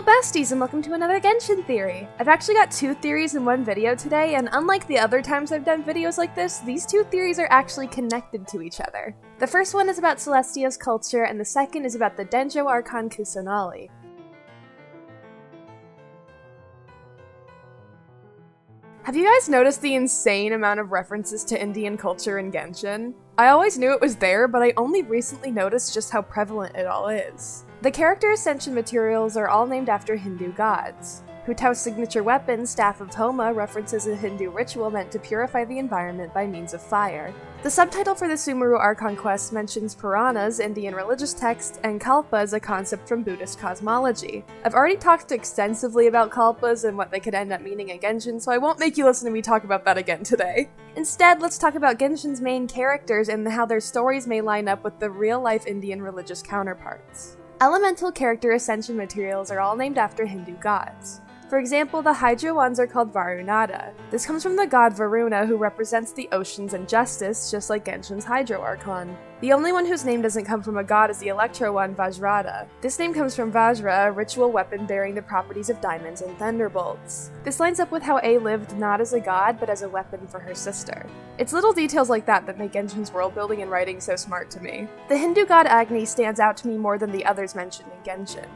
besties, and welcome to another Genshin theory! I've actually got two theories in one video today, and unlike the other times I've done videos like this, these two theories are actually connected to each other. The first one is about Celestia's culture, and the second is about the Denjo Archon Kusanali. Have you guys noticed the insane amount of references to Indian culture in Genshin? I always knew it was there, but I only recently noticed just how prevalent it all is. The character ascension materials are all named after Hindu gods. Hu Tao's signature weapon, Staff of Homa, references a Hindu ritual meant to purify the environment by means of fire. The subtitle for the Sumeru Archon quest mentions Puranas, Indian religious text, and Kalpas, a concept from Buddhist cosmology. I've already talked extensively about Kalpas and what they could end up meaning in Genshin, so I won't make you listen to me talk about that again today. Instead, let's talk about Genshin's main characters and how their stories may line up with the real-life Indian religious counterparts. Elemental character ascension materials are all named after Hindu gods. For example, the Hydra ones are called Varunada. This comes from the god Varuna, who represents the oceans and justice, just like Genshin's Hydro Archon. The only one whose name doesn't come from a god is the Electro one, Vajrada. This name comes from Vajra, a ritual weapon bearing the properties of diamonds and thunderbolts. This lines up with how A lived not as a god, but as a weapon for her sister. It's little details like that that make Genshin's world building and writing so smart to me. The Hindu god Agni stands out to me more than the others mentioned in Genshin.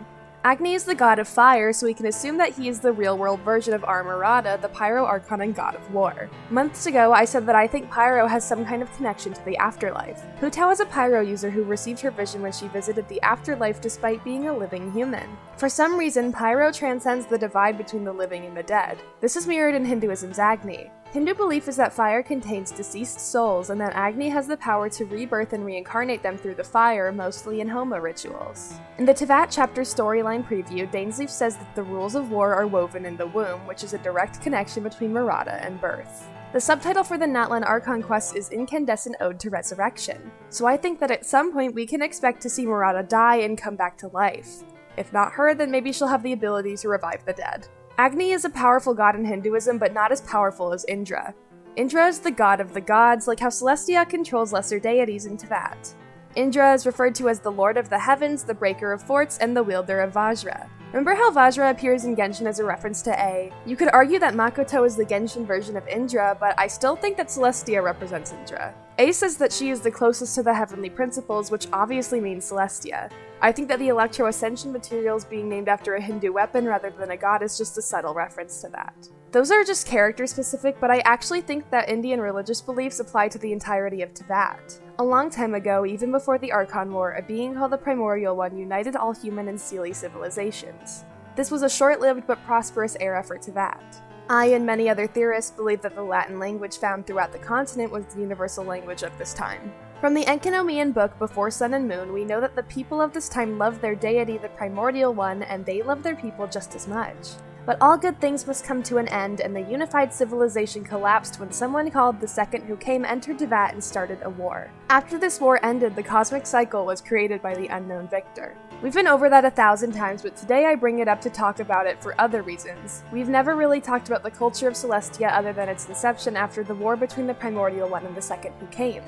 Agni is the god of fire, so we can assume that he is the real-world version of Armorada, the Pyro Archon and god of war. Months ago, I said that I think Pyro has some kind of connection to the afterlife. Hu Tao is a Pyro user who received her vision when she visited the afterlife despite being a living human. For some reason, Pyro transcends the divide between the living and the dead. This is mirrored in Hinduism's Agni. Hindu belief is that fire contains deceased souls and that Agni has the power to rebirth and reincarnate them through the fire, mostly in Homa rituals. In the Tevat chapter storyline preview, Dainsleif says that the rules of war are woven in the womb, which is a direct connection between Murata and birth. The subtitle for the Natlan Archon quest is Incandescent Ode to Resurrection, so I think that at some point we can expect to see Murata die and come back to life. If not her, then maybe she'll have the ability to revive the dead. Agni is a powerful god in Hinduism, but not as powerful as Indra. Indra is the god of the gods, like how Celestia controls lesser deities in Tevat. Indra is referred to as the lord of the heavens, the breaker of forts, and the wielder of Vajra. Remember how Vajra appears in Genshin as a reference to A? You could argue that Makoto is the Genshin version of Indra, but I still think that Celestia represents Indra. A says that she is the closest to the heavenly principles, which obviously means Celestia. I think that the Electro Ascension materials being named after a Hindu weapon rather than a god is just a subtle reference to that. Those are just character specific, but I actually think that Indian religious beliefs apply to the entirety of Tevat. A long time ago, even before the Archon War, a being called the Primordial One united all human and Seelie civilizations. This was a short-lived but prosperous era for Tevat. I and many other theorists believe that the Latin language found throughout the continent was the universal language of this time. From the Enkinomian book Before Sun and Moon, we know that the people of this time loved their deity, the Primordial One, and they loved their people just as much. But all good things must come to an end, and the unified civilization collapsed when someone called the Second Who Came entered Tevat and started a war. After this war ended, the cosmic cycle was created by the unknown victor. We've been over that 1,000 times, but today I bring it up to talk about it for other reasons. We've never really talked about the culture of Celestia other than its inception after the war between the Primordial One and the Second Who Came.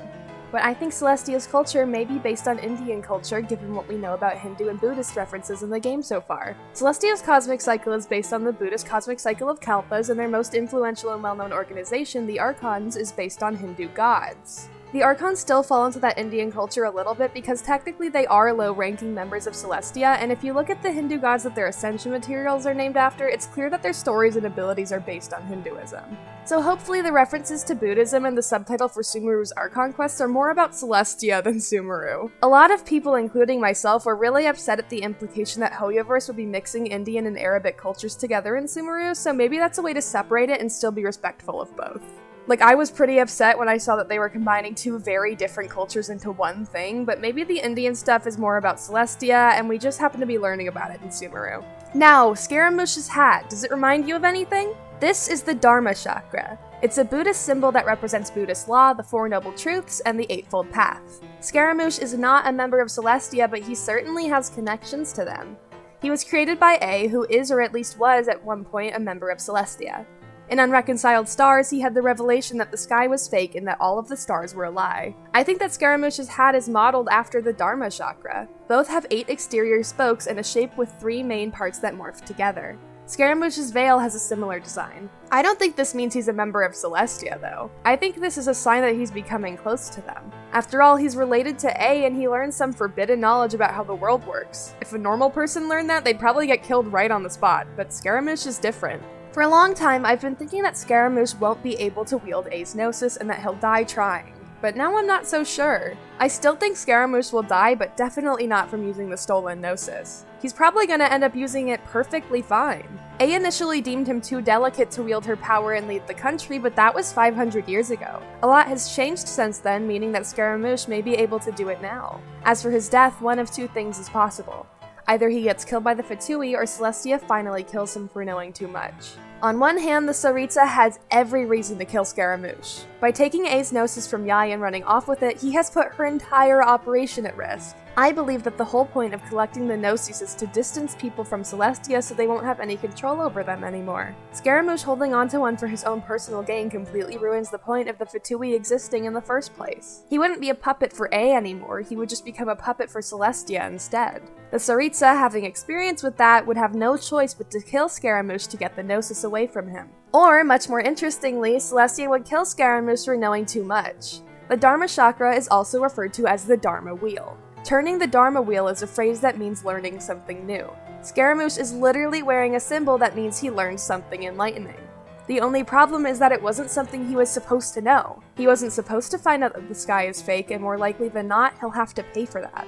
But I think Celestia's culture may be based on Indian culture given what we know about Hindu and Buddhist references in the game so far. Celestia's cosmic cycle is based on the Buddhist cosmic cycle of Kalpas, and their most influential and well-known organization, the Archons, is based on Hindu gods. The Archons still fall into that Indian culture a little bit because technically they are low-ranking members of Celestia, and if you look at the Hindu gods that their ascension materials are named after, it's clear that their stories and abilities are based on Hinduism. So hopefully the references to Buddhism and the subtitle for Sumeru's Archon quest are more about Celestia than Sumeru. A lot of people, including myself, were really upset at the implication that Hoyoverse would be mixing Indian and Arabic cultures together in Sumeru, so maybe that's a way to separate it and still be respectful of both. Like, I was pretty upset when I saw that they were combining two very different cultures into one thing, but maybe the Indian stuff is more about Celestia, and we just happen to be learning about it in Sumeru. Now, Scaramouche's hat, does it remind you of anything? This is the Dharma Chakra. It's a Buddhist symbol that represents Buddhist law, the Four Noble Truths, and the Eightfold Path. Scaramouche is not a member of Celestia, but he certainly has connections to them. He was created by A, who is or at least was at one point a member of Celestia. In Unreconciled Stars, he had the revelation that the sky was fake and that all of the stars were a lie. I think that Scaramouche's hat is modeled after the Dharma chakra. Both have 8 exterior spokes and a shape with 3 main parts that morph together. Scaramouche's veil has a similar design. I don't think this means he's a member of Celestia, though. I think this is a sign that he's becoming close to them. After all, he's related to A and he learns some forbidden knowledge about how the world works. If a normal person learned that, they'd probably get killed right on the spot, but Scaramouche is different. For a long time, I've been thinking that Scaramouche won't be able to wield A's Gnosis and that he'll die trying. But now I'm not so sure. I still think Scaramouche will die, but definitely not from using the stolen Gnosis. He's probably gonna end up using it perfectly fine. A initially deemed him too delicate to wield her power and lead the country, but that was 500 years ago. A lot has changed since then, meaning that Scaramouche may be able to do it now. As for his death, one of 2 things is possible. Either he gets killed by the Fatui, or Celestia finally kills him for knowing too much. On one hand, the Tsaritsa has every reason to kill Scaramouche. By taking A's Gnosis from Yai and running off with it, he has put her entire operation at risk. I believe that the whole point of collecting the Gnosis is to distance people from Celestia so they won't have any control over them anymore. Scaramouche holding onto one for his own personal gain completely ruins the point of the Fatui existing in the first place. He wouldn't be a puppet for A anymore, he would just become a puppet for Celestia instead. The Tsaritsa, having experience with that, would have no choice but to kill Scaramouche to get the Gnosis away from him. Or, much more interestingly, Celestia would kill Scaramouche for knowing too much. The Dharma chakra is also referred to as the Dharma wheel. Turning the Dharma wheel is a phrase that means learning something new. Scaramouche is literally wearing a symbol that means he learned something enlightening. The only problem is that it wasn't something he was supposed to know. He wasn't supposed to find out that the sky is fake, and more likely than not, he'll have to pay for that.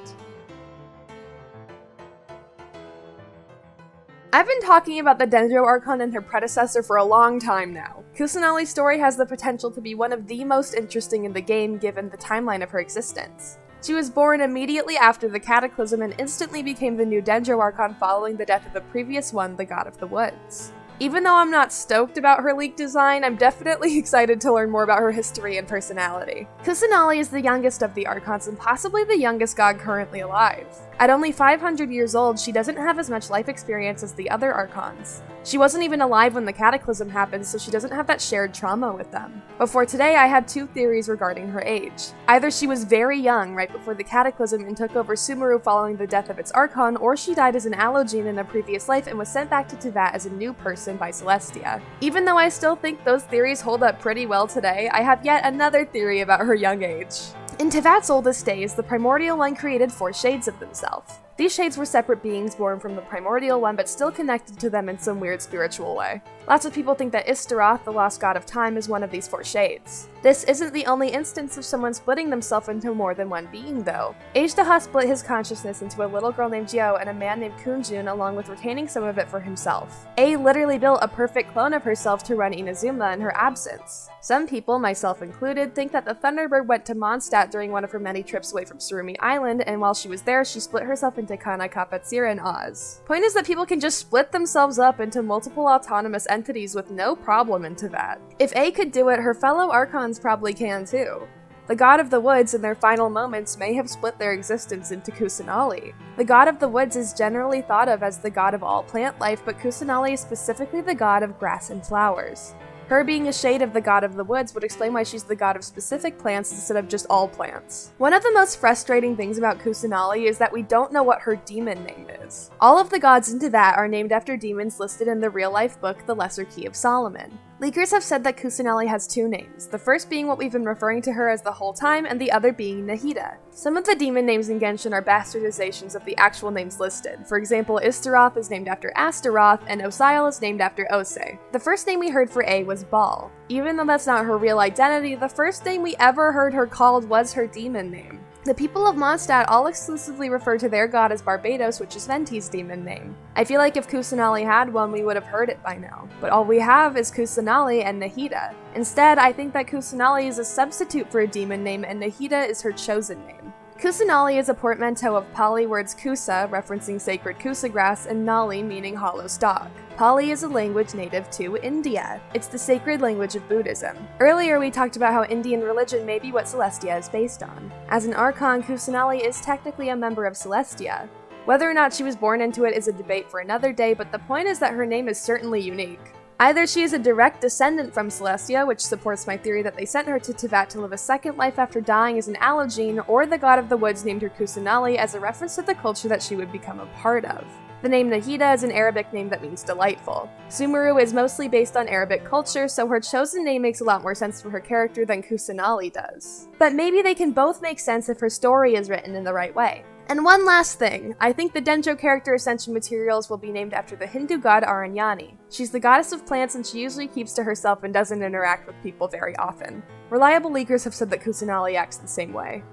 I've been talking about the Dendro Archon and her predecessor for a long time now. Kusanali's story has the potential to be one of the most interesting in the game given the timeline of her existence. She was born immediately after the Cataclysm and instantly became the new Dendro Archon following the death of the previous one, the God of the Woods. Even though I'm not stoked about her leaked design, I'm definitely excited to learn more about her history and personality. Kusanali is the youngest of the Archons and possibly the youngest god currently alive. At only 500 years old, she doesn't have as much life experience as the other Archons. She wasn't even alive when the Cataclysm happened, so she doesn't have that shared trauma with them. Before today, I had 2 theories regarding her age. Either she was very young, right before the Cataclysm, and took over Sumeru following the death of its Archon, or she died as an allogene in a previous life and was sent back to Teyvat as a new person by Celestia. Even though I still think those theories hold up pretty well today, I have yet another theory about her young age. In Teyvat's oldest days, the Primordial One created 4 shades of themselves. These shades were separate beings born from the Primordial One, but still connected to them in some weird spiritual way. Lots of people think that Istaroth, the lost god of time, is one of these 4 shades. This isn't the only instance of someone splitting themselves into more than one being, though. Ashtaha split his consciousness into a little girl named Jio and a man named Kunjun, along with retaining some of it for himself. A literally built a perfect clone of herself to run Inazuma in her absence. Some people, myself included, think that the Thunderbird went to Mondstadt during one of her many trips away from Surumi Island, and while she was there, she split herself into Kana, Kapatsira, and Oz. Point is that people can just split themselves up into multiple autonomous entities with no problem into that. If A could do it, her fellow Archons probably can too. The God of the Woods, in their final moments, may have split their existence into Kusanali. The God of the Woods is generally thought of as the god of all plant life, but Kusanali is specifically the god of grass and flowers. Her being a shade of the God of the Woods would explain why she's the god of specific plants instead of just all plants. One of the most frustrating things about Kusanali is that we don't know what her demon name is. All of the gods into that are named after demons listed in the real-life book, The Lesser Key of Solomon. Leakers have said that Kusanali has 2 names, the first being what we've been referring to her as the whole time, and the other being Nahida. Some of the demon names in Genshin are bastardizations of the actual names listed. For example, Istaroth is named after Astaroth, and Osial is named after Ose. The first name we heard for A was Baal. Even though that's not her real identity, the first name we ever heard her called was her demon name. The people of Mondstadt all exclusively refer to their god as Barbados, which is Venti's demon name. I feel like if Kusanali had one, we would have heard it by now. But all we have is Kusanali and Nahida. Instead, I think that Kusanali is a substitute for a demon name and Nahida is her chosen name. Kusanali is a portmanteau of Pali words Kusa, referencing sacred Kusa grass, and Nali, meaning hollow stalk. Pali is a language native to India. It's the sacred language of Buddhism. Earlier we talked about how Indian religion may be what Celestia is based on. As an Archon, Kusanali is technically a member of Celestia. Whether or not she was born into it is a debate for another day, but the point is that her name is certainly unique. Either she is a direct descendant from Celestia, which supports my theory that they sent her to Teyvat to live a second life after dying as an allogene, or the god of the woods named her Kusanali as a reference to the culture that she would become a part of. The name Nahida is an Arabic name that means delightful. Sumeru is mostly based on Arabic culture, so her chosen name makes a lot more sense for her character than Kusanali does. But maybe they can both make sense if her story is written in the right way. And one last thing, I think the Denjo character ascension materials will be named after the Hindu god Aranyani. She's the goddess of plants and she usually keeps to herself and doesn't interact with people very often. Reliable leakers have said that Kusanali acts the same way.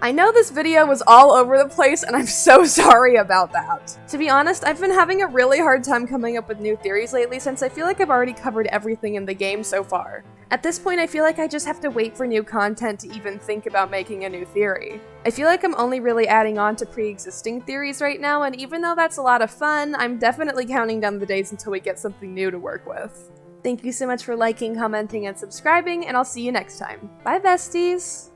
I know this video was all over the place and I'm so sorry about that. To be honest, I've been having a really hard time coming up with new theories lately since I feel like I've already covered everything in the game so far. At this point, I feel like I just have to wait for new content to even think about making a new theory. I feel like I'm only really adding on to pre-existing theories right now, and even though that's a lot of fun, I'm definitely counting down the days until we get something new to work with. Thank you so much for liking, commenting, and subscribing, and I'll see you next time. Bye, besties!